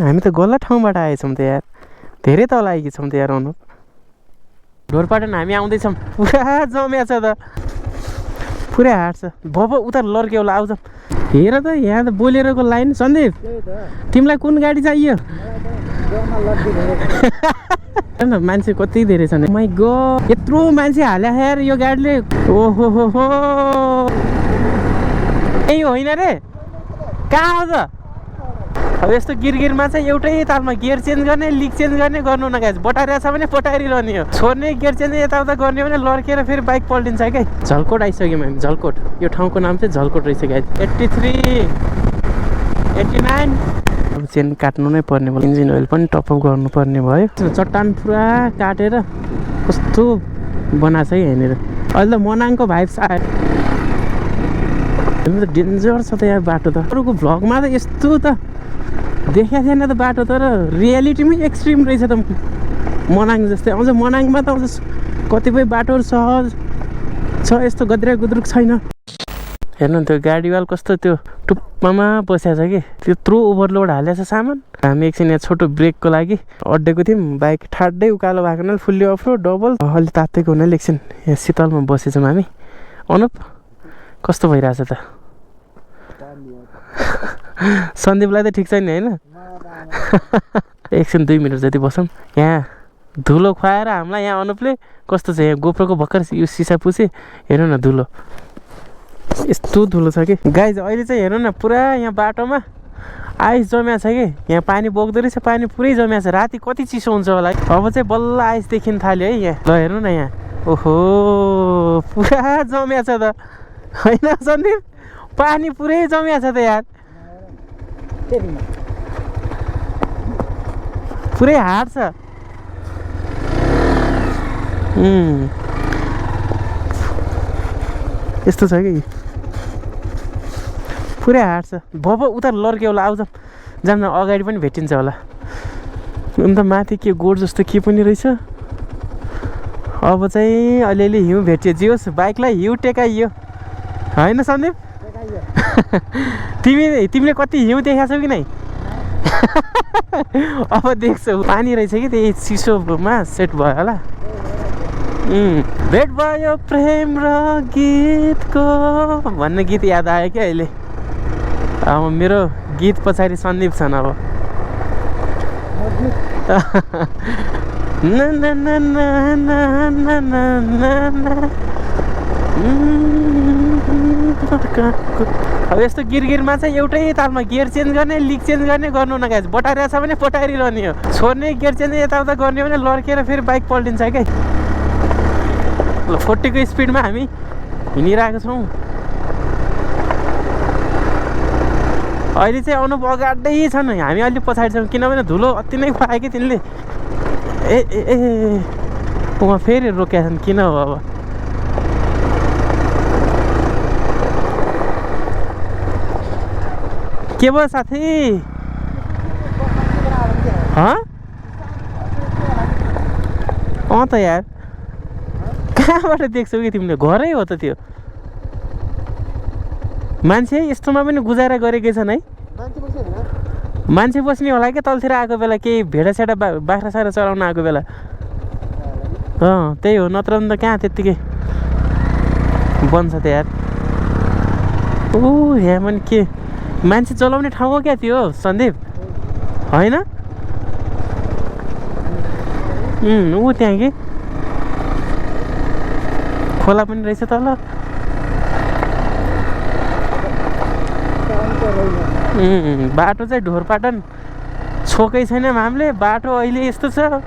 हामी त गल्ला ठाउँबाट आएछौँ त यार, धेरै तल आएकी छौँ त यार अनुप। ढोरपाटन हामी आउँदैछौँ, पुरा जम्या छ त, पुरै हाट छ। भब उता लर्केउला आउँछ। हेर त यहाँ त बोलेरोको लाइन। सन्दीप तिमीलाई कुन गाडी चाहियो? हेर्न मान्छे कति धेरै छन्। माइ गॉड यत्रो मान्छे हाल्या यार यो गाडीले। ओहो हो हो यही होइन रे, कहाँ हो त? अब यस्तो गिरगिरमा चाहिँ एउटै तालमा गियर चेन्ज गर्ने, लिक चेन्ज गर्ने गर्नु न गाइस। बटारिया छ भने बटारिरहने हो, छोड्ने गियर चेन्ज यताउता गर्ने भने लड्केर फेरि बाइक पल्टिन्छ क्या। झलकोट आइसक्यौँ हामी, झलकोट। यो ठाउँको नाम चाहिँ झलकोट रहेछ गाइस। 83 89 अब चेन काट्नु नै पर्ने भयो, इन्जिन ओइल पनि टपअप गर्नुपर्ने भयो। चट्टान पुरा काटेर कस्तो बनाएको छ यहाँनिर। अहिले त मनाङको भाइब्स आयो। त डेन्जर छ त यहाँ बाटो त। अरूको भ्लगमा त यस्तो त देखाएको थिएन त बाटो, तर रियालिटीमै एक्सट्रिम रहेछ त मनाङ जस्तै। अझ मनाङमा त अझ कतिपय बाटोहरू सहज छ, यस्तो गद्रा गुद्रुक छैन। हेर्नु त्यो गाडीवाल कस्तो त्यो टुप्पामा बसेको छ कि, त्यत्रो ओभरलोड हालेको छ सामान। हामी एकछिन यहाँ छोटो ब्रेकको लागि अड्डेको थियौँ। बाइक ठाड्दै उकालो भएको हुनाले फुल्ली अफरोड डबल अलि तातेको हुनाले एकछिन यहाँ शीतलमा बसेछौँ हामी। अनुप कस्तो भइरहेछ त? सन्दीपलाई त ठिक छैन होइन? एकछिन 2 मिनट जति बसौँ। यहाँ धुलो खुवाएर हामीलाई यहाँ अनुपले कस्तो छ, यहाँ गोप्रोको भर्खर यो सिसा पुछे। हेर्नु न धुलो, यस्तो धुलो छ कि गाइज। अहिले चाहिँ हेर्नु न पुरा यहाँ बाटोमा आइस जम्या छ कि, यहाँ पानी बग्दो रहेछ, पानी पुरै जम्या छ। राति कति चिसो हुन्छ होला। अब चाहिँ बल्ल आइस देखिन थाल्यो है यहाँ। ल हेर्नु न यहाँ, ओहो पुरा जम्या छ त होइन सन्दीप? पानी पुरै जम्या छ त यार, पुरै हाट छ। यस्तो छ कि पुरै हाट छ। भब उता लर्केउला आउँछ, जान्छ अगाडि पनि भेटिन्छ होला। अन्त माथि के गोड जस्तो के पनि रहेछ। अब चाहिँ अलिअलि हिउँ भेटियो, जियोस् बाइकलाई हिउँ टेकाइयो होइन सन्दीप? तिमीले कति हिउँ देखाएको छौ कि नै? अब देख्छौ पानी रहेछ कि त्यही चिसोमा सेट भयो होला। भेट भयो प्रेम र गीतको भन्ने गीत याद आयो क्या अहिले। अब मेरो गीत पछाडि सन्दीप छन्। अब अब यस्तो गिरगिरमा चाहिँ एउटै तालमा गियर चेन्ज गर्ने, लिक चेन्ज गर्ने गर्नु न गाइस। बटारिया छ भने बटारिरहने हो, छोड्ने गियर चेन्ज यताउता गर्ने भने लड्केर फेरि बाइक पल्टिन्छ क्या। ल 40 को स्पिडमा हामी हिँडिरहेको छौँ। अहिले चाहिँ अनुप अगाडै छन्, हामी अलि पछाडि छौँ, किनभने धुलो अति नै खुवायो कि तिनले। ए ए ए उहाँ फेरि रोकेका छन्, किन हो अब? के भयो साथी? त यार कहाँबाट देख्छौ कि तिमीले? घरै हो त त्यो। मान्छे यस्तोमा पनि गुजारा गरेकै छन् है। मान्छे बस्ने होला क्या तलतिर आएको बेला, केही भेडासेडा बाख्रा साख्रा चलाउन आएको बेला। त्यही हो, नत्र त कहाँ त्यत्तिकै बन्छ त यार। यहाँ पनि के मान्छे चलाउने ठाउँ हो क्या त्यो सन्दीप होइन? त्यहाँ के खोला पनि रहेछ तल। बाटो चाहिँ ढोरपाटन छोकै छैन हामीले। बाटो अहिले यस्तो छ,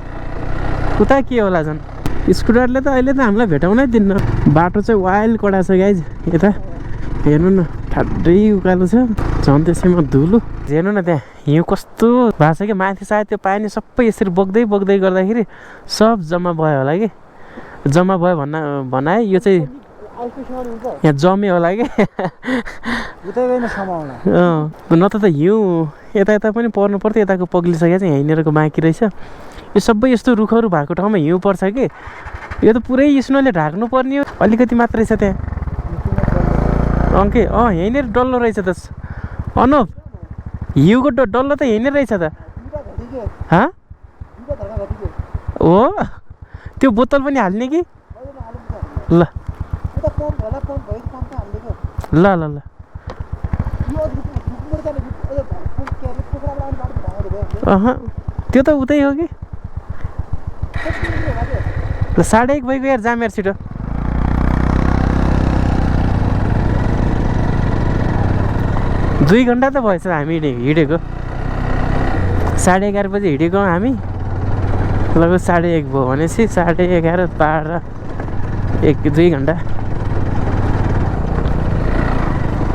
उता के होला झन्। स्कुटरले त अहिले त हामीलाई भेटाउनै दिन्न। बाटो चाहिँ वाइल्ड कडा छ गाइज। यता हेर्नु न ठाड्दै उकालो छ, झन् त्यसैमा धुलो। हेर्नु न त्यहाँ हिउँ कस्तो भएको छ कि माथि। सायद त्यो पानी सबै यसरी बग्दै बग्दै गर्दाखेरि सब जम्मा भयो होला कि। जम्मा भयो भनाए यो चाहिँ यहाँ जम्यो होला कि। नत्र त हिउँ यता पनि पर्नु पर्थ्यो, यताको पग्लिसकेको चाहिँ यहीँनिरको बाँकी रहेछ। यो सबै यस्तो रुखहरू भएको ठाउँमा हिउँ पर्छ कि। यो त पुरै स्नोले ढाक्नु पर्ने हो, अलिकति मात्रै छ त्यहाँ। यहीँनिर डल्लो रहेछ त अनुप, हिउँको डल्लो त यहीँनिर रहेछ त। हाँ हो त्यो बोतल पनि हाल्ने कि ल ल ल ल त्यो त उतै हो कि ल 1:30 भइगयो यार जाम यार छिटो दुई घन्टा त भएछ हामी हिँडेको 11:30 बजे हिँडेको हामी लगभग 1:30 भयो भनेपछि 11:30 12 1-2 घन्टा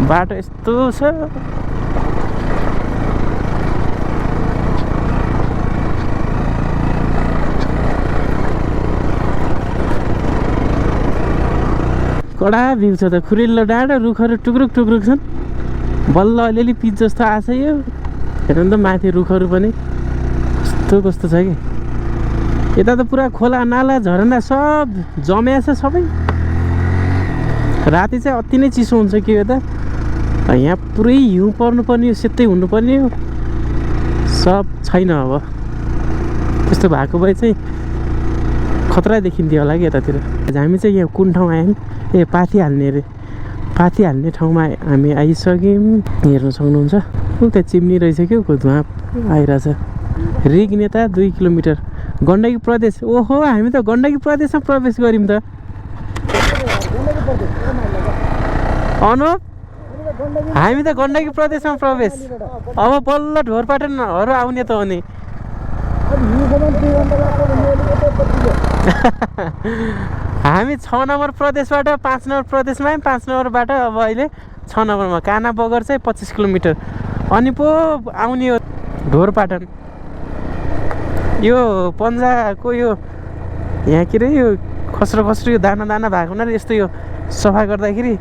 बाटो यस्तो छ कडा भ्यू छ त खुरिल्लो डाँडा रुखहरू टुक्रुक टुक्रुक छन् बल्ल अलिअलि पिच जस्तो आछ यो हेर्नु त माथि रुखहरू पनि कस्तो कस्तो छ कि यता त पुरा खोला नाला झरना सब जम्या छ सबै राति चाहिँ अति नै चिसो हुन्छ कि यता यहाँ पुरै हिउँ पर्नुपर्ने हो सेतै हुनुपर्ने हो सब छैन अब त्यस्तो भएको भए चाहिँ खतरा देखिन्थ्यो होला कि यतातिर हामी चाहिँ यहाँ कुन ठाउँ आयौँ ए पाथी हाल्ने अरे पाथी हाल्ने ठाउँमा हामी आइसक्यौँ हेर्न सक्नुहुन्छ त्यहाँ चिम्नी रहेछ क्या धुवा आइरहेछ रिग नेता 2 किलोमिटर गण्डकी प्रदेश ओहो हामी त गण्डकी प्रदेशमा प्रवेश गऱ्यौँ त अनुप हामी त गण्डकी प्रदेशमा प्रवेश अब बल्ल ढोरपाटनहरू आउने त हो नि हामी 6 नम्बर प्रदेशबाट 5 नम्बर प्रदेशमा 5 नम्बरबाट अब अहिले 6 नम्बरमा काना बगर चाहिँ 25 किलोमिटर अनि पो आउने हो ढोरपाटन यो पन्जाको यो यहाँ के अरे यो खस्रो खस्रो यो दाना दाना भएको हुनाले यस्तो यो सफा गर्दाखेरि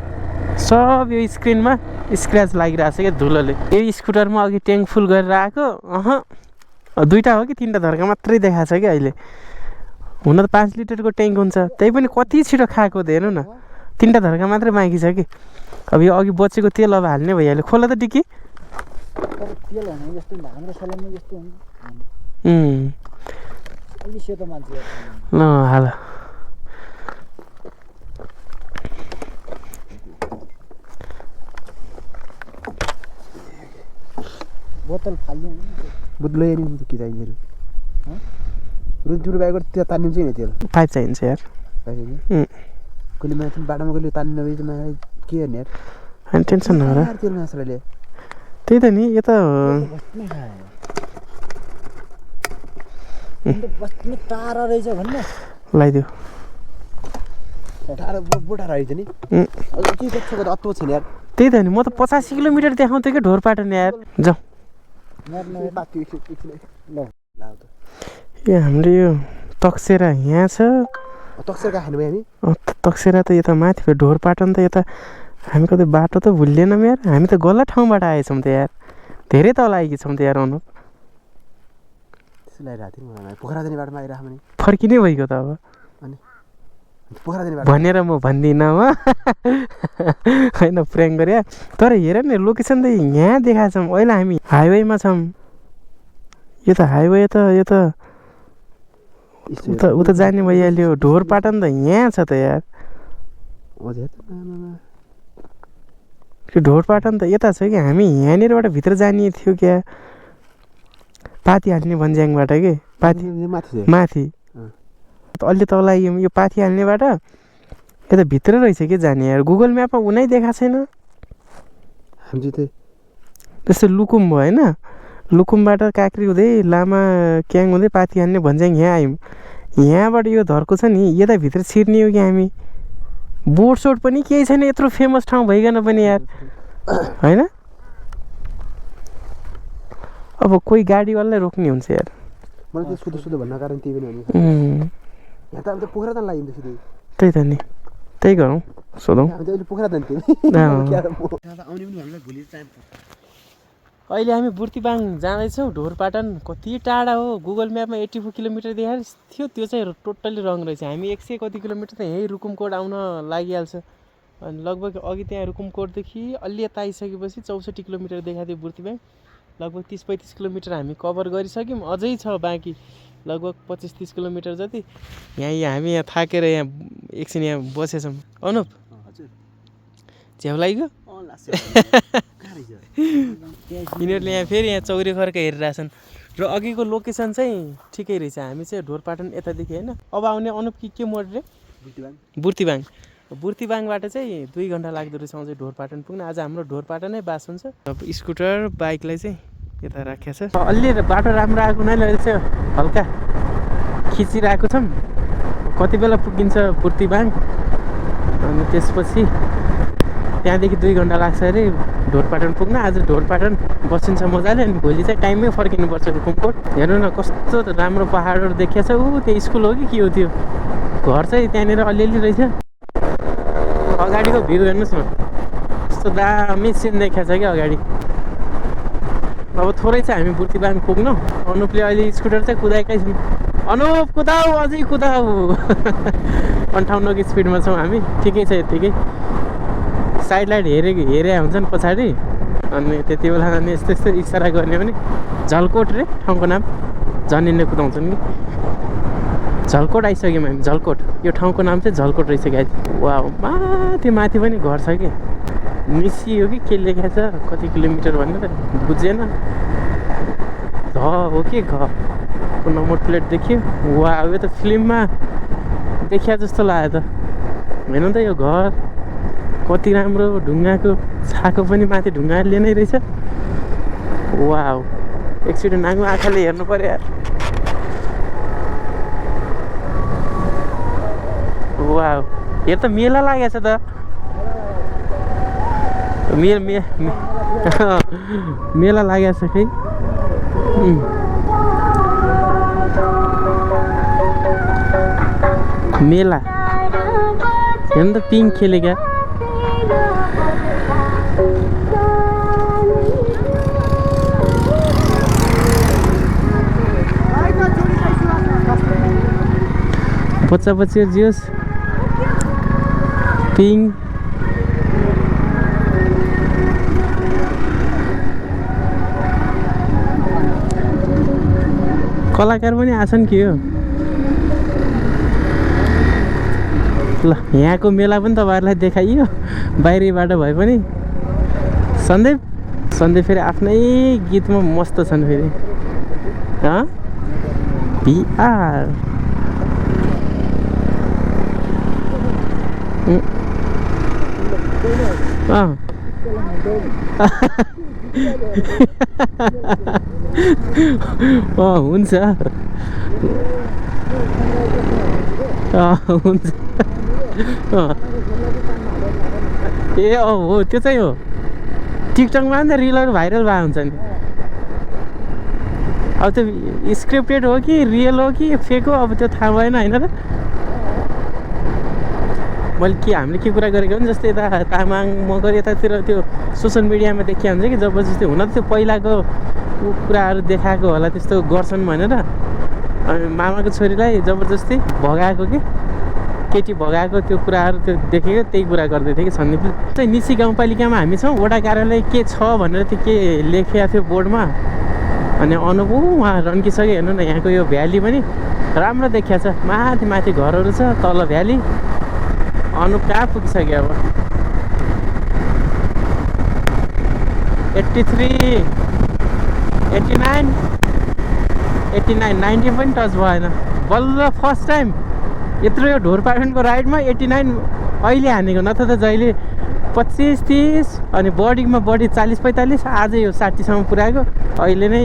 सब यो स्क्रिनमा स्क्र्याच लागिरहेको छ क्या धुलोले यो स्कुटरमा अघि ट्याङ्क फुल गरेर आएको दुईवटा हो कि 3टा धर्का मात्रै देखाएको छ कि अहिले हुन त 5 लिटरको ट्याङ्क हुन्छ त्यही पनि कति छिटो खाएको त हेर्नु न 3टा धर्का मात्रै बाँकी छ कि अब यो अघि बचेको तेल अब हाल्ने भइहाल्यो खोला त डिक्की ल हाल बोतल फाल्नु बोतल हेर्नु के चाहिन्छ रुन्चुर ब्यागबाट त्यो तान्नु चाहिँ नि तेल पाइप चाहिन्छ यार कहिले माथि बाटोमा कहिले तान्नु नभएमा के गर्ने यार अनि टेन्सन नगर तेल मासुले त्यही त नि यो त बस्ने टाढा रहेछ भन्नु लगाइदियो टाढा बुढा रहेछ नि के देख्छको त अत्तो छैन यार त्यही त नि म त 85 किलोमिटर देखाउँथेँ कि ढोरपाटन यार जाउँ यो हाम्रो यो तक्सेरा यहाँ छ तक्सेरा खानु भयो हामी तक्सेरा त यता माथि भयो ढोरपाटन त यता हामी कतै बाटो त भुल्लेनौँ यार हामी त गलत ठाउँबाट आएछौँ त यार धेरै तल आएकी छौँ त यार अनुप पोखरा जाने बाटोमा आइरहेको भने फर्किनै भइगयो त अब अनि पोखरा जाने बाटो भनेर म भन्दिनँ हो होइन प्र्याङ्क गरे तर हेर न लोकेसन त यहाँ देखाएको छौँ अहिले हामी हाइवेमा छौँ यो त हाइवे त यो त उता जाने भइहाल्यो ढोरपाटन त यहाँ छ त यार ढोरपाटन त यता छ कि हामी यहाँनिरबाट भित्र जाने थियो क्या पाथी हाल्ने भन्ज्याङबाट के पाथी माथि अलि तल आइयौँ यो पाथी हाल्नेबाट यता भित्र रहेछ कि जाने यार गुगल म्यापमा उनै देखाएको छैन त्यस्तो लुकुम भयो होइन लुकुमबाट काँक्री हुँदै लामा क्याङ हुँदै पाथी हाल्ने भन्ज्याङ यहाँ आयौँ यहाँबाट यो धर्को छ नि यता भित्र छिर्ने हो कि हामी बोट सोट पनि केही छैन यत्रो फेमस ठाउँ भइकन पनि यार होइन अब कोही गाडीवालालाई रोक्ने हुन्छ यार मलाई त्यो सुधो भन्न कारण त्यही पनि हो नि यहाँ त अब पोखरा त लाग्यो सिधै त्यही त नि त्यही गरौँ सोधौँ पोखरा जान्थ्यो अहिले हामी बुर्तिबाङ जाँदैछौँ ढोरपाटन कति टाढा हो गुगल म्यापमा 84 किलोमिटर देखाएको थियो त्यो चाहिँ टोटल्ली रङ रहेछ हामी 100 कति किलोमिटर त यहीँ रुकुमकोट आउन लागिहाल्छ अनि लगभग अघि त्यहाँ रुकुमकोटदेखि अलि यता आइसकेपछि 64 किलोमिटर देखाएको थियो बुर्तिबाङ लगभग 30-35 किलोमिटर हामी कभर गरिसक्यौँ। अझै छ बाँकी लगभग 25-30 किलोमिटर जति। हामी यहाँ थाकेर यहाँ एकछिन यहाँ बसेछौँ। अनुप झ्याउ लाग्यो? यिनीहरूले यहाँ फेरि यहाँ चौरी खर्का हेरिरहेछन्। र अघिको लोकेसन चाहिँ ठिकै रहेछ। हामी चाहिँ ढोरपाटन यतादेखि होइन अब आउने अनुप के मोड रे? बुर्तिबाङ। बुर्तिबाङबाट चाहिँ 2 घन्टा लाग्दो रहेछ अझै ढोरपाटन पुग्न। आज हाम्रो ढोरपाटनै बास हुन्छ। अब स्कुटर बाइकलाई चाहिँ यता राखेको छ। अलि बाटो राम्रो आएको हुनाले अहिले चाहिँ हल्का खिचिरहेको छौँ। कति बेला पुगिन्छ बुर्तिबाङ अनि त्यसपछि त्यहाँदेखि 2 घन्टा लाग्छ अरे ढोरपाटन पुग्न। आज ढोरपाटन बसिन्छ मजाले अनि भोलि चाहिँ टाइममै फर्किनुपर्छ रुकुमकोट। हेर्नु न कस्तो राम्रो पहाडहरू देखिया छ। त्यो स्कुल हो कि के हो त्यो? घर चाहिँ त्यहाँनिर अलिअलि रहेछ। अगाडिको भ्यू हेर्नुहोस् न कस्तो दामी सिन देखिया छ क्या अगाडि। अब थोरै छ हामी बुर्तिबाङ पुग्नु। अनुपले अहिले स्कुटर चाहिँ कुदाएकै छौँ। अनुप कुदाऊ अझै कुदाऊ 58 को स्पिडमा छौँ हामी। ठिकै छ यत्तिकै। साइड लाइट हेरे हुन्छन् पछाडि अनि त्यति बेला अनि यस्तो यस्तो इसारा गर्ने पनि। झलकोट रे ठाउँको नाम जनिनले कुदाउँछन् कि। झलकोट आइसक्यौँ हामी। झलकोट यो ठाउँको नाम चाहिँ झलकोट रहेछ गाइज। वा माथि पनि घर छ कि निसी हो कि के लेखेको छ कति किलोमिटर भनेर बुझेन। घ हो कि घको नम्बर प्लेट देखियो। वा यो त फिल्ममा देखिया जस्तो लाग्यो त होइन त। यो घर कति राम्रो ढुङ्गाको छाको पनि माथि ढुङ्गाले नै रहेछ। वा एकचोटि नाङ्गो आँखाले हेर्नु पर्यो यार। वा हेर त मेला लागेको छ त। मेला लागेको छ खै। मेला हेर्नु त पिङ खेलेका। बच्चा बच्ची जियोस् पिङ। कलाकार पनि आछन् कि हो। ल यहाँको मेला पनि तपाईँहरूलाई देखाइयो बाहिरबाट भए पनि। सन्दीप फेरि आफ्नै गीतमा मस्त छन् फेरि। बिआर हुन्छ हुन्छ। ए हो त्यो चाहिँ हो टिकटकमा नि त रिलहरू भाइरल भए हुन्छ नि। अब त्यो स्क्रिप्टेड हो कि रियल हो कि फेक हो अब त्यो थाहा भएन होइन र। मैले हामीले के कुरा गरेको भने जस्तै यता तामाङ मगर यतातिर त्यो सोसियल मिडियामा देखिया हुन्छ कि जबरजस्ती हुन त त्यो पहिलाको कुराहरू देखाएको होला त्यस्तो गर्छन् भनेर। अनि मामाको छोरीलाई जबरजस्ती भगाएको कि केटी भगाएको त्यो कुराहरू त्यो देखेको त्यही कुरा गर्दै थियो कि सन्दीपले। चाहिँ निसी गाउँपालिकामा हामी छौँ। वडा कार्यालय के छ भनेर त्यो के लेखेको थियो बोर्डमा। अनि अनुप उहाँ रन्किसक्यो। हेर्नु न यहाँको यो भ्याली पनि राम्रो देखिया छ। माथि माथि घरहरू छ तल भ्याली। अनुप कहाँ पुगिसक्यो अब 83 89 90 पनि टच भएन। बल्ल फर्स्ट टाइम यत्रो यो ढोरपाटनको राइडमा 89 अहिले हानेको। नत्र त जहिले 25-30 अनि बडीमा बडी 40-45 आज यो 60सम्म पुऱ्याएको। अहिले नै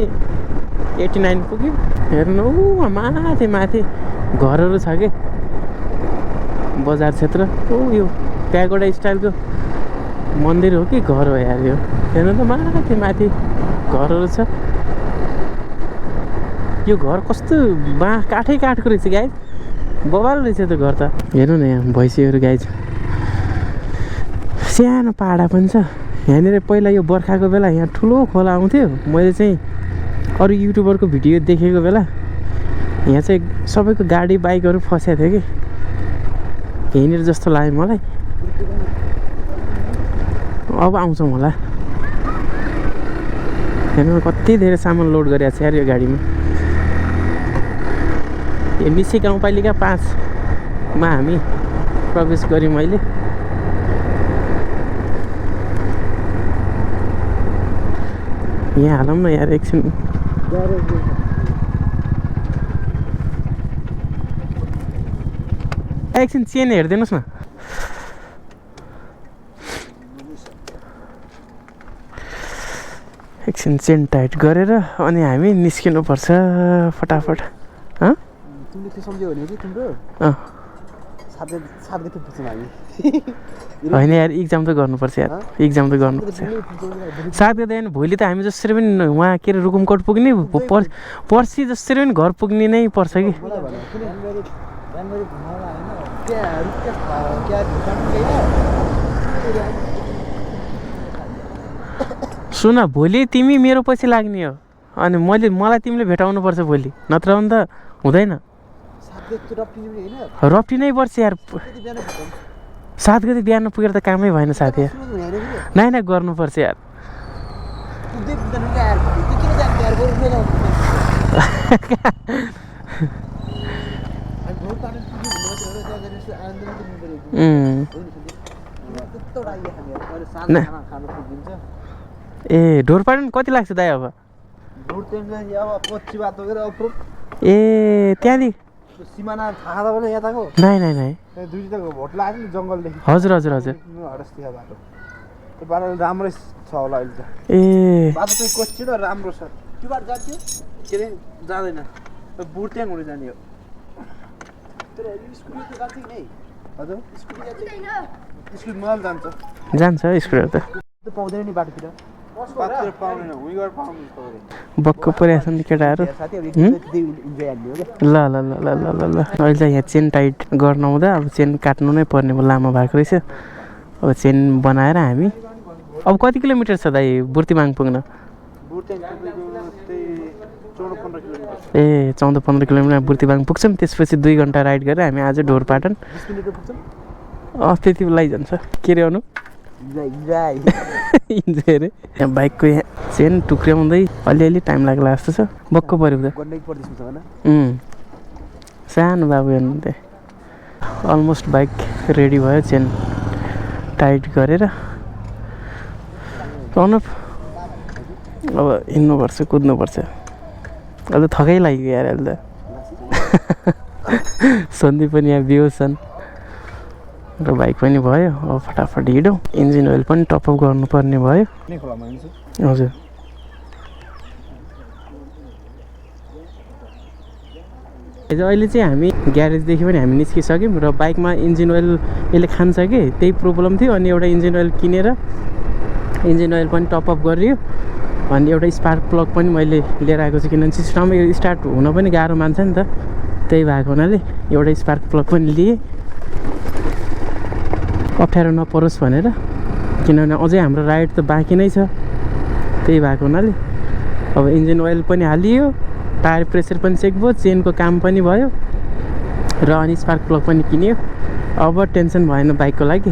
89 पुग्यो। हेर्नु माथि माथि घरहरू छ कि बजार क्षेत्र। यो प्यागोडा स्टाइलको मन्दिर हो कि घर हो यार यो। हेर्नु त माथि माथि घरहरू छ। यो घर कस्तो काठको रहेछ गाई। बबाल रहेछ त्यो घर त। हेर्नु न यहाँ भैँसीहरू गाई छ। सानो पाहाडा पनि छ यहाँनिर। पहिला यो बर्खाको बेला यहाँ ठुलो खोला आउँथ्यो। मैले चाहिँ अरू युट्युबरको भिडियो देखेको बेला यहाँ चाहिँ सबैको गाडी बाइकहरू फसेको थियो कि यहीँनिर जस्तो लाग्यो मलाई। अब आउँछौँ होला। हेर्नु कति धेरै सामान लोड गरिरहेको छ यार यो गाडीमा। यो निसी गाउँपालिका 5 मा हामी प्रवेश गऱ्यौँ अहिले। यहाँ हालौँ न यार एकछिन। एकछिन चेन हेरिदिनुहोस् न। एकछिन चेन टाइट गरेर अनि हामी निस्किनुपर्छ फटाफट। तिमीले त्यो सम्झ्यौ भने कि तिम्रो 7 गते पुग्छौँ हामी। होइन यार इक्जाम त गर्नुपर्छ यार, इक्जाम त गर्नुपर्छ। 7 गते होइन भोलि त हामी जसरी पनि वहाँ के अरे रुकुमकोट पुग्ने, पर्सि जसरी पनि घर पुग्ने नै पर्छ कि। सुन भोलि तिमी मेरो पछि लाग्ने हो अनि मलाई तिमीले भेटाउनु पर्छ भोलि, नत्र भने त हुँदैन। रप्टी नै पर्छ यार। 7 गते बिहान पुगेर त कामै भएन साथी यार। नाइ गर्नुपर्छ यार। ए ढोरपाटन कति लाग्छ दाइ अब? ए त्यहाँदेखि सिमाना थाहा त भने यताको नाइ दुईटाको भोट लाग्यो नि जङ्गलदेखि। हजुर हडस्तिया बाटो त्यो बाटो राम्रै छ होला अहिले त। ए बाटो चाहिँ कच्ची र राम्रो छ। त्यो बाटो जान्थ्यो के अरे जाँदैन, बुर्त्याङ हुने जाने हो। तर स्कुटी त जान्छ कि नै? हजुर स्कुटी स्कुटी मल जान्छ स्कुटर त पाउँदैन नि बाटोतिर। बक्क परेको छ नि केटाहरू। ल अहिले चाहिँ यहाँ चेन टाइट गर्न हुँदा अब चेन काट्नु नै पर्ने लामो भएको रहेछ। अब चेन बनाएर हामी अब कति किलोमिटर छ दाइ बुर्तिमाङ पुग्न? ए 14-15 किलोमिटर बुर्तिमाङ पुग्छौँ। त्यसपछि 2 घन्टा राइड गरेर हामी आज ढोरपाटन त्यति लगाइजान्छ। के अरे अनु अरे यहाँ बाइकको यहाँ चेन टुक्र्याउँदै अलिअलि टाइम लाग्ला जस्तो छ। बक्क पऱ्यो त सानो बाबु हेर्नु त्यहाँ। अलमोस्ट बाइक रेडी भयो चेन टाइट गरेर। प्रणव अब हिँड्नुपर्छ, कुद्नुपर्छ। अहिले थकै लाग्यो यार अहिले त। सन्दीप पनि यहाँ बेहोस छन् र बाइक पनि भयो। अब फटाफट हिँडौँ। इन्जिन ओइल पनि टपअप गर्नुपर्ने भयो। हजुर अहिले चाहिँ हामी ग्यारेजदेखि पनि हामी निस्किसक्यौँ र बाइकमा इन्जिन ओइल यसले खान्छ कि त्यही प्रब्लम थियो। अनि एउटा इन्जिन ओइल किनेर इन्जिन ओइल पनि टपअप गरियो। अनि एउटा स्पार्क प्लग पनि मैले लिएर आएको छु, किनभने सिस्टममा यो स्टार्ट हुन पनि गाह्रो मान्छ नि त। त्यही भएको हुनाले एउटा स्पार्क प्लग पनि लिएँ, अप्ठ्यारो नपरोस् भनेर। किनभने अझै हाम्रो राइड त बाँकी नै छ। त्यही भएको हुनाले अब इन्जिन ओइल पनि हालियो, टायर प्रेसर पनि चेक भयो, चेनको काम पनि भयो र अनि स्पार्क प्लग पनि किनियो। अब टेन्सन भएन बाइकको लागि।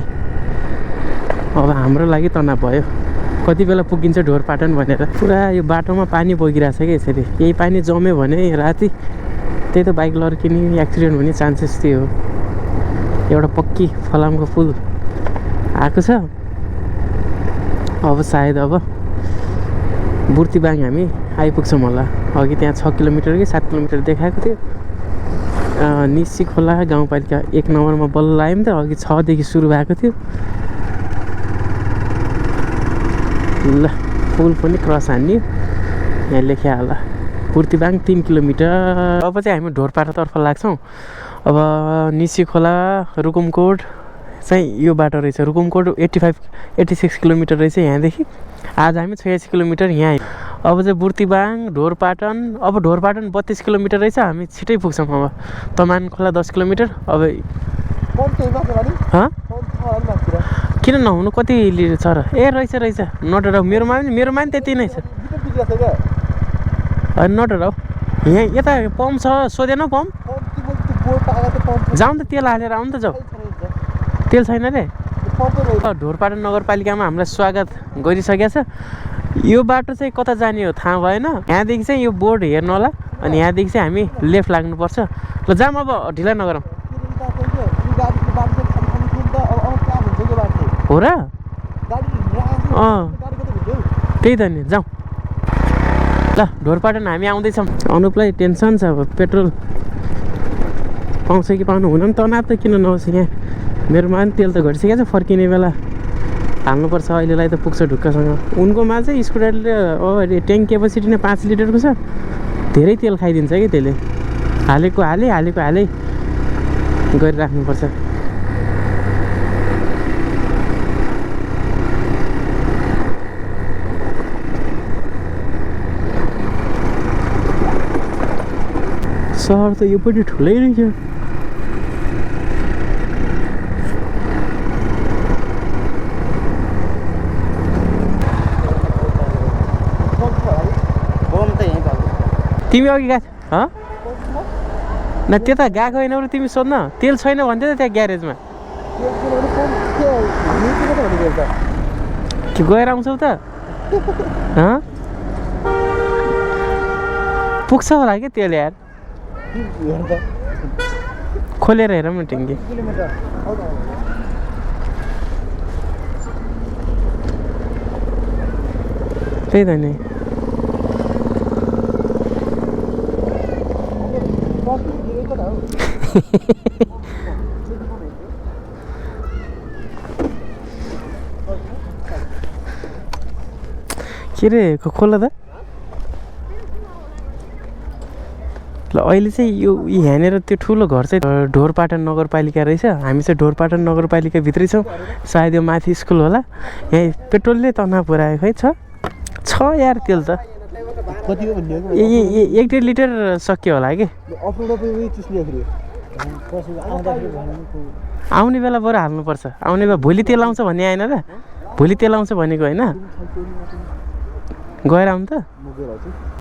अब हाम्रो लागि तनाव भयो कति बेला पुगिन्छ ढोरपाटन भनेर। पुरा यो बाटोमा पानी बगिरहेछ कि यसरी। यही पानी जम्यो भने राति त्यही त बाइक लड्किने एक्सिडेन्ट हुने चान्सेस थियो। एउटा पक्की फलामको पुल आएको छ। अब सायद अब बुर्तिबाङ हामी आइपुग्छौँ होला। अघि त्यहाँ 6 किलोमिटर कि 7 किलोमिटर देखाएको थियो। निसी खोला गाउँपालिका 1 नम्बरमा बल्ल आयौँ त। अघि 6 देखि सुरु भएको थियो। ल पुल पनि क्रस हान्यो, यहाँ लेख्या होला बुर्तिबाङ 3 किलोमिटर। अब चाहिँ हामी ढोरपाटातर्फ लाग्छौँ। अब निसी खोला रुकुमकोट चाहिँ यो बाटो रहेछ। रुकुमकोट 86 किलोमिटर रहेछ यहाँदेखि। आज हामी 86 किलोमिटर यहाँ। अब चाहिँ बुर्तिबाङ ढोरपाटन। अब ढोरपाटन 32 किलोमिटर रहेछ, हामी छिटै पुग्छौँ। अब तमान खोला 10 किलोमिटर। अब किन नहुनु कति छ र? ए रहेछ नडराउ। मेरोमा पनि त्यति नै छ। होइन नडराउ। यहाँ यता पम्प छ, सोधेन पम्प? जाउँ त तेल हालेर आउनु त जाऊ। तेल छैन रे? ढोरपाटन नगरपालिकामा हामीलाई स्वागत गरिसकेको छ। यो बाटो चाहिँ कता जाने हो थाहा भएन यहाँदेखि चाहिँ यो बोर्ड हेर्नु होला अनि यहाँदेखि चाहिँ हामी लेफ्ट लाग्नुपर्छ ल जाम अब ढिला नगरौँ हो र त्यही त नि जाउँ ल ढोरपाटन हामी आउँदैछौँ अनुपलाई टेन्सन छ अब पेट्रोल पाउँछ कि पाउनु हुन नि तनाव त किन नहोस् यहाँ मेरोमा पनि तेल त घटिसकेको छ फर्किने बेला हाल्नुपर्छ अहिलेलाई त पुग्छ ढुक्कसँग उनकोमा चाहिँ स्कुटरले ट्याङ्क क्यापेसिटी नै 5 लिटरको छ धेरै तेल खाइदिन्छ कि त्यसले हालेको हालै गरिराख्नुपर्छ सहर त यो पनि ठुलै रहेछ तिमी अघि गएको न त्यता गएको होइन बरु तिमी सोध्न तेल छैन भन्थ्यो त त्यहाँ ग्यारेजमा के गएर आउँछौ त पुग्छ होला क्या तेल यार खोलेर हेरौँ न टिङ्गी त्यही त नि के रे खोला त ल अहिले चाहिँ यो यहाँनिर त्यो ठुलो घर चाहिँ ढोरपाटन नगरपालिका रहेछ हामी चाहिँ ढोरपाटन नगरपालिकाभित्रै छौँ सायद यो माथि स्कुल होला यहाँ पेट्रोलले तनाव पुऱ्याएको है छ यार तेल त एक 1.5 लिटर सक्यो होला कि आउने बेला बरु हाल्नुपर्छ आउने बेला भोलि तेल आउँछ भन्ने आएन र भोलि तेल आउँछ भनेको होइन गएर आउँ त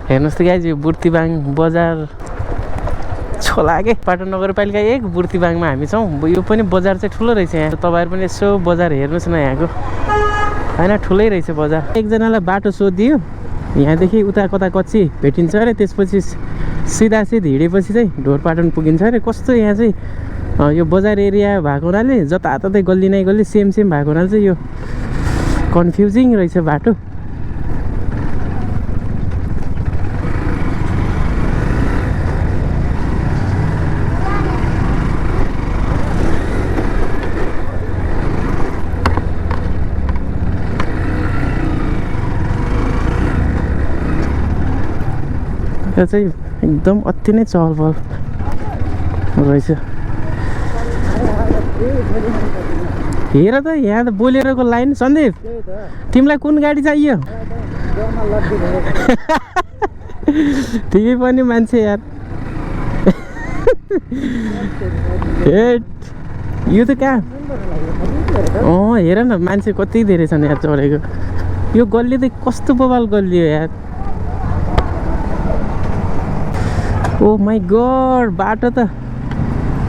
हेर्नुहोस् त गाइज यो बुर्तिबाङ बजार छोला के पाटन नगरपालिका 1 बुर्तिबाङमा हामी छौँ यो पनि बजार चाहिँ ठुलो रहेछ यहाँ तपाईँहरू पनि यसो बजार हेर्नुहोस् न यहाँको होइन ठुलै रहेछ बजार एकजनालाई बाटो सोधियो यहाँदेखि उता कता कच्ची भेटिन्छ अरे त्यसपछि सिधा हिँडेपछि चाहिँ ढोरपाटन पुगिन्छ अरे कस्तो यहाँ चाहिँ यो बजार एरिया भएको हुनाले जताततै गल्ली नै गल्ली सेम भएको हुनाले चाहिँ यो कन्फ्युजिङ रहेछ बाटो यो चाहिँ एकदम अति नै चहल पहल रहेछ हेर त यहाँ त बोलेरोको लाइन सन्दीप तिमीलाई कुन गाडी चाहियो तिमी पनि मान्छे यार यो त कहाँ हेर न मान्छे कति धेरै छन् यार चढेको यो गल्ली त कस्तो बवाल गल्ली हो यार ओ माई गॉड बाटो त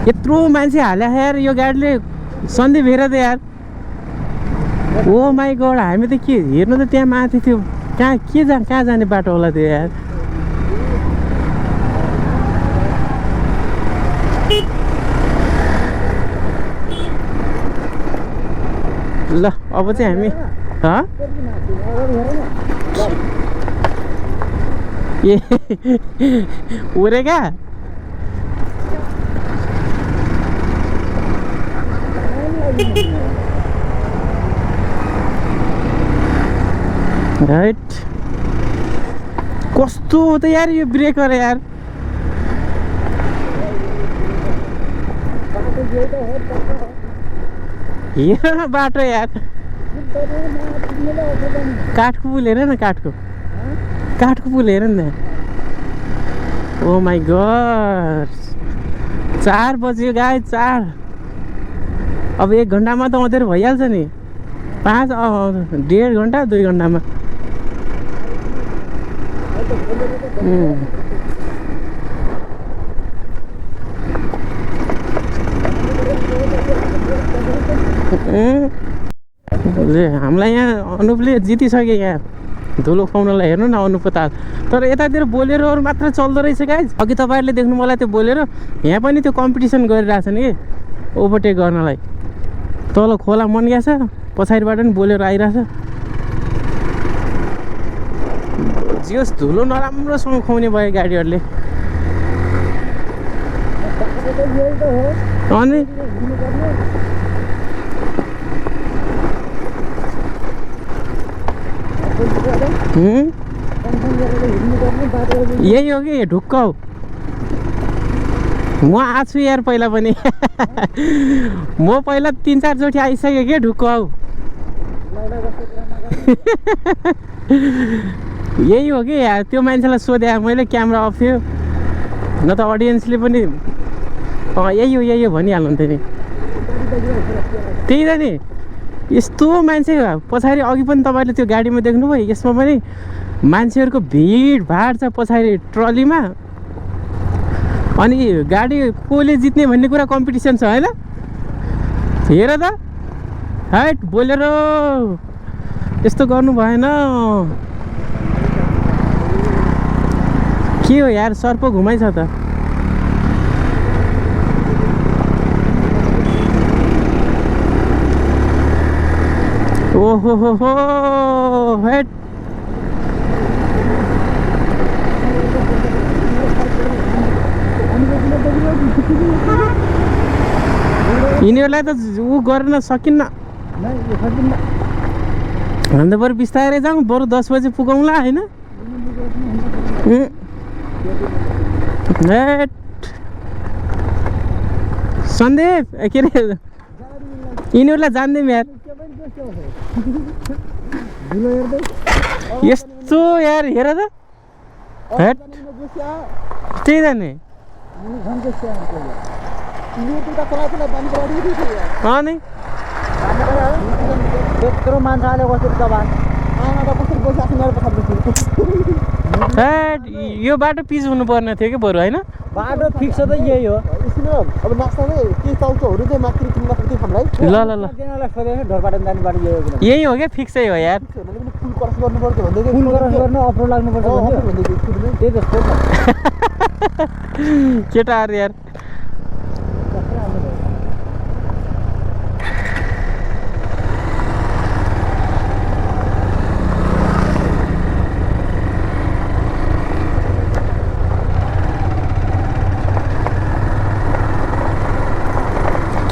यत्रो मान्छे हाल्या यार यो गाडीले सन्दीप हेर त यार ओ माई गॉड हामी त के हेर्नु त त्यहाँ माथि थियो कहाँ जाने बाटो होला त्यो यार ल अब चाहिँ हामी ए उरेका राइट कस्तो हो त यार यो ब्रेकर यार हेर न बाटो यार काठको पुल हेर न काठको पुल हेर न ओ माई गॉड 4 बज्यो गाई 4 अब 1 घन्टामा त अँधेर भइहाल्छ नि 1.5 घन्टा 2 घन्टामा हामीलाई यहाँ अनुपले जितिसक्यो यहाँ धुलो खुवाउनलाई हेर्नु न अनुपताल। तर यतातिर बोलेरोहरू मात्र चल्दो रहेछ गाइज। अघि तपाईँहरूले देख्नु मलाई त्यो बोलेरो, यहाँ पनि त्यो कम्पिटिसन गरिरहेछ नि कि ओभरटेक गर्नलाई। तल खोला मन गएको छ, पछाडिबाट पनि बोलेरो आइरहेछ। जियोस् धुलो नराम्रोसँग खुवाउने भयो गाडीहरूले। अनि यही हो कि ढुक्क हो। म आएको छु यार पहिला पनि म पहिला 3-4 चोटि आइसकेँ कि ढुक्क हौ। यही हो कि यार, त्यो मान्छेलाई सोधेँ मैले, क्यामेरा अफ थियो न त अडियन्सले पनि यही हो भनिहाल्नुहुन्थ्यो नि। त्यही त नि, यस्तो मान्छे पछाडि अघि पनि तपाईँले त्यो गाडीमा देख्नुभयो, यसमा पनि मान्छेहरूको भिडभाड छ पछाडि ट्रलीमा। अनि गाडी कसले जित्ने भन्ने कुरा कम्पिटिसन छ होइन। हेर त हाइट बोलेर यस्तो गर्नु भएन। के हो यार, सर्प घुमाइछ त। ओहो हो हेट। यिनीहरूलाई त ऊ गर्न सकिन्न। अन्त बरु बिस्तारै जाउँ, बरु 10 बजे पुगौँला होइन। हेट सन्दीप के अरे यिनीहरूलाई जान्दैम यार। यस्तो यार हेर त हेट। त्यही त नि। अनि त्यत्रो मान्छेले कसरी दबान आमा त कसरी बसिरहेको मेरो पछाडि। हेट यो बाटो पिच हुनुपर्ने थियो कि बरु होइन। बाटो फिक्स त यही हो। अब नास्तामै के चाउचाउहरू चाहिँ माथि किन्न पुग्थ्यो हामीलाई। ल ल ल सोधेको ढोरपाटन जाने बाटो यही हो। यही हो क्या, फिक्सै हो यार। फुल क्रस गर्नुपर्छ भन्दै फुल क्रस गर्न अप्रो लाग्नुपर्छ भन्दै त्यही जस्तो केटाहरू यार।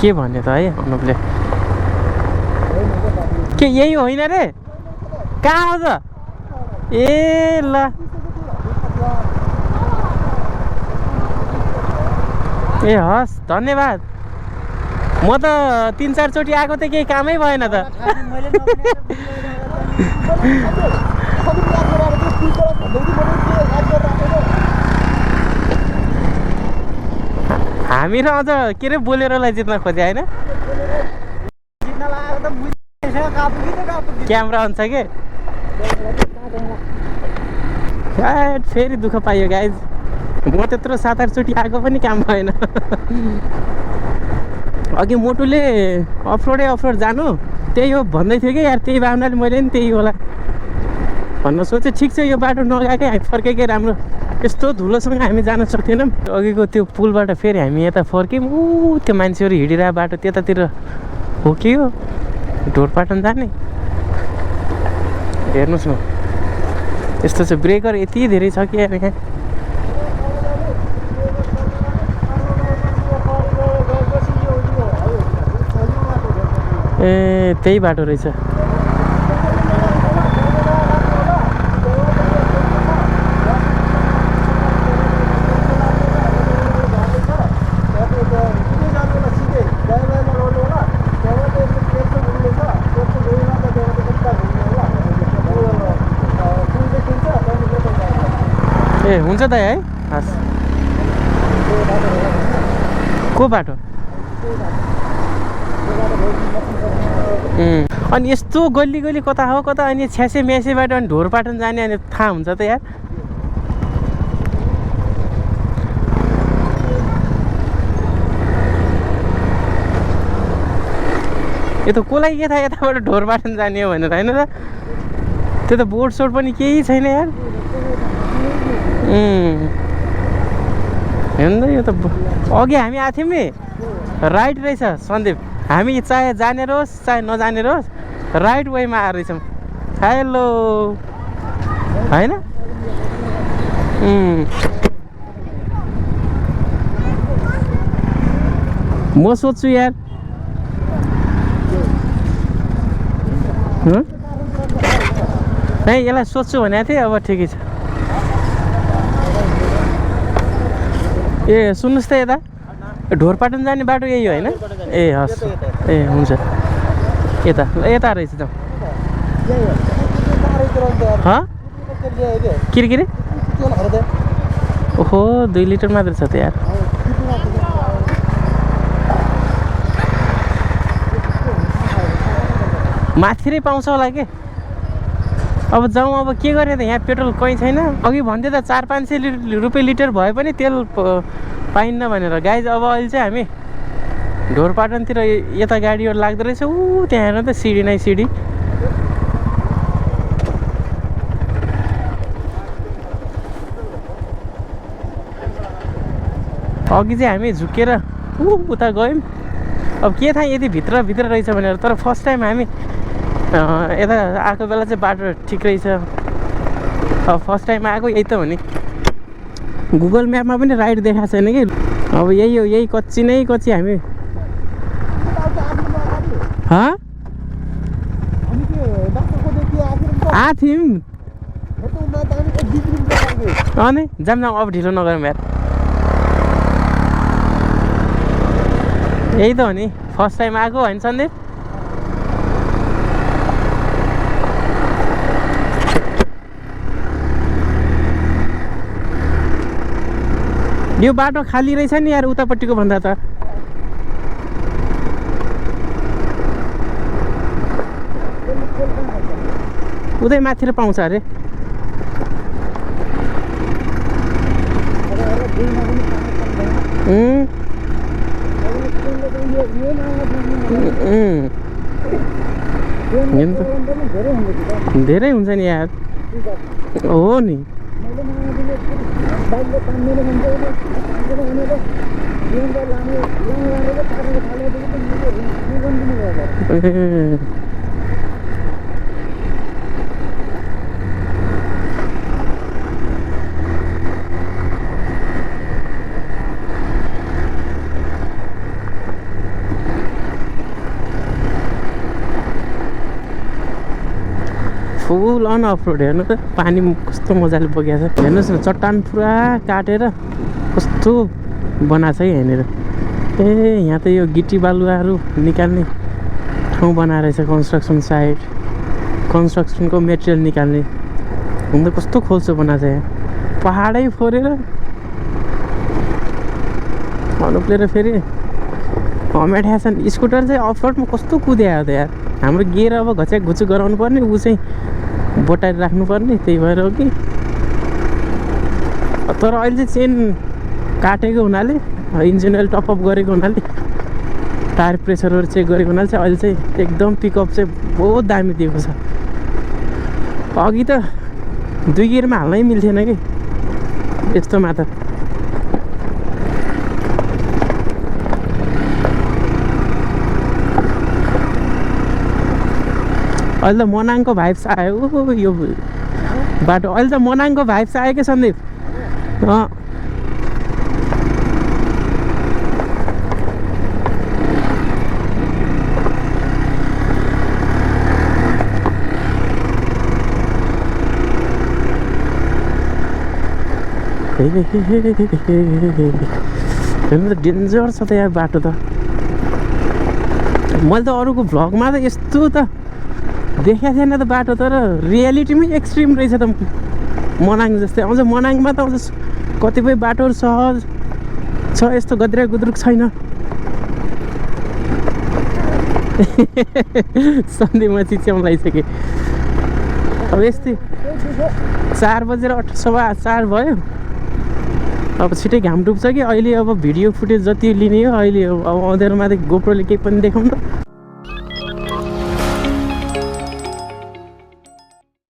के भन्यो त है अनुपले। के यही होइन रे? कहाँ हो त? ए ल ए हस् धन्यवाद। म त 3-4 चोटि आएको थिएँ, केही कामै भएन त। हामी र अझ के अरे बोलेरोलाई जित्न खोजे होइन। क्यामेरा हुन्छ के फेरि दुःख पाइयो गाइज। म त्यत्रो 7-8 चोटि आएको पनि काम भएन। अघि मोटुले अफरोड जानु त्यही हो भन्दै थियो कि यार, त्यही भावनाले मैले नि त्यही होला भन्न सोचेँ। ठिक छ यो बाटो नगएकै हामी फर्केकै राम्रो, यस्तो धुलोसँग हामी जान सक्थेनौँ। अघिको त्यो पुलबाट फेरि हामी यता फर्क्यौँ। त्यो मान्छेहरू हिँडिरहेको बाटो त्यतातिर हो कि हो ढोरपाटन जाने। हेर्नुहोस् न यस्तो छ, ब्रेकर यति धेरै छ कि यार यहाँ। ए त्यही बाटो रहेछ। ए हुन्छ त है हस्। को बाटो? अनि यस्तो गल्ली गल्ली कता हो कता, अनि छ्यासे म्यासेबाट अनि ढोरपाटन जाने अनि थाहा हुन्छ त यार। यो त कसलाई के थाहा यताबाट ढोरपाटन जाने हो भनेर होइन त। त्यो त बोर्ड सोर्ड पनि केही छैन यार। हेर्नु यो त अघि हामी आएको थियौँ नि, राइट रहेछ सन्दीप। हामी चाहे जानेर होस् चाहे नजानेर होस् राइट वेमा आएर रहेछौँ। हेलो होइन? म सोध्छु यार, नहीं यसलाई सोध्छु भनेको थिएँ। अब ठिकै छ। ए सुन्नुहोस् त, यता ढोरपाटन जाने बाटो यही हो होइन? ए हस्, ए हुन्छ। यता यता रहेछ त। के ओहो 2 लिटर मात्र छ त यार। माथिरै पाउँछ होला के। अब जाउँ, अब के गर्ने त, यहाँ पेट्रोल कहीँ छैन। अघि भन्थ्यो त 400-500 रुपियाँ लिटर भए पनि तेल पाइन्न भनेर। गाइज अब अहिले चाहिँ हामी ढोरपाटनतिर यता गाडीहरू लाग्दो रहेछ। ऊ त्यहाँ हेर्नु त, सिडी नै सिडी। अघि चाहिँ हामी झुकेर उता गयौँ। अब के थाहा यदि भित्र रहेछ भनेर। तर फर्स्ट टाइम हामी यता आएको बेला चाहिँ बाटो ठिक रहेछ। अब फर्स्ट टाइम आएको यही त हो नि। गुगल म्यापमा पनि राइट देखाएको छैन कि। अब यही हो, यही कच्ची नै कच्ची। हामी आएको थियौँ अनि जाम अब ढिलो नगरौँ यार। यही त हो नि, फर्स्ट टाइम आएको होइन सन्दीप? यो बाटो खाली रहेछ नि यार उतापट्टिको भन्दा त। उतै माथिर पाउँछ अरे। धेरै हुन्छ नि यार। हो नि। Full on off road. हेर्नु त पानी कस्तो मजाले बगेको छ। हेर्नुहोस् न, चट्टान पुरा काटेर कस्तो बनाएको छ है यहाँनिर। ए यहाँ त यो गिटी बालुवाहरू निकाल्ने ठाउँ बनाएर रहेछ। कन्स्ट्रक्सन साइट, कन्स्ट्रक्सनको मेटेरियल निकाल्ने। हुन त कस्तो खोल्सो बनाएको छ यहाँ। पहाडै फोरेर अनुप्लेर फेरि हमेठा छन्। स्कुटर चाहिँ अफ रोडमा कस्तो कुद्या त यार। हाम्रो गियर अब घच्याक घुचुक गराउनु पर्ने, ऊ चाहिँ बटाएर राख्नुपर्ने। त्यही भएर हो कि। तर अहिले चाहिँ चेन काटेको हुनाले, इन्जिन ओइल टपअप गरेको हुनाले, टायर प्रेसरहरू चेक गरेको हुनाले चाहिँ अहिले चाहिँ एकदम पिकअप चाहिँ बहुत दामी दिएको छ। अघि त 2 गियरमा हाल्नै मिल्थेन कि यस्तोमा त। अहिले त मनाङको भाइब्स आयो यो बाटो। अहिले त मनाङको भाइब्स आयो क्या सन्दीप। हेर्नु त डेन्जर छ त यार बाटो त। मैले त अरूको भ्लगमा त यस्तो त देखाएको थिएन त बाटो। तर रियालिटीमै एक्सट्रिम रहेछ त मनाङ जस्तै। अझ मनाङमा त अझ कतिपय बाटोहरू सहज छ, यस्तो गद्रा गुद्रुक छैन। सन्धिमा चिच्याउन लागिसकेँ। अब यस्तै 4 बजेर 4:15 भयो। अब छिटै घाम डुब्छ कि अहिले। अब भिडियो फुटेज जति लिने हो अहिले। अब अँध्यारोमा त गोप्रोले केही पनि देखाउनु त।